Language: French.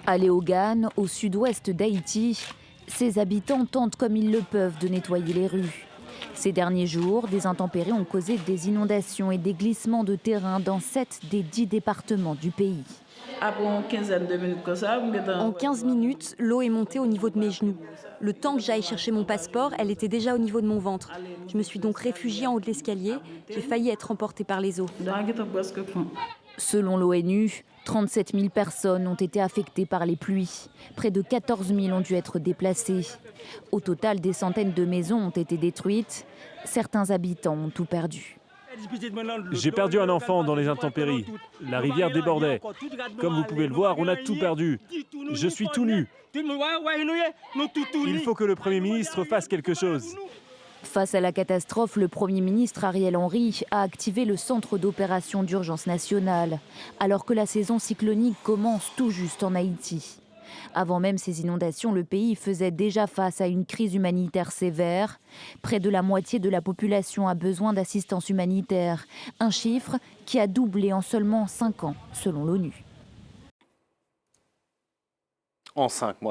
À Léogâne, au sud-ouest d'Haïti, ses habitants tentent comme ils le peuvent de nettoyer les rues. Ces derniers jours, des intempéries ont causé des inondations et des glissements de terrain dans 7 des 10 départements du pays. En 15 minutes, l'eau est montée au niveau de mes genoux. Le temps que j'aille chercher mon passeport, elle était déjà au niveau de mon ventre. Je me suis donc réfugiée en haut de l'escalier. J'ai failli être emportée par les eaux. Selon l'ONU, 37 000 personnes ont été affectées par les pluies. Près de 14 000 ont dû être déplacées. Au total, des centaines de maisons ont été détruites. Certains habitants ont tout perdu. J'ai perdu un enfant dans les intempéries. La rivière débordait. Comme vous pouvez le voir, on a tout perdu. Je suis tout nu. Il faut que le Premier ministre fasse quelque chose. Face à la catastrophe, le Premier ministre Ariel Henry a activé le centre d'opération d'urgence nationale, alors que la saison cyclonique commence tout juste en Haïti. Avant même ces inondations, le pays faisait déjà face à une crise humanitaire sévère. Près de la moitié de la population a besoin d'assistance humanitaire, un chiffre qui a doublé en seulement 5 ans, selon l'ONU. En 5 mois.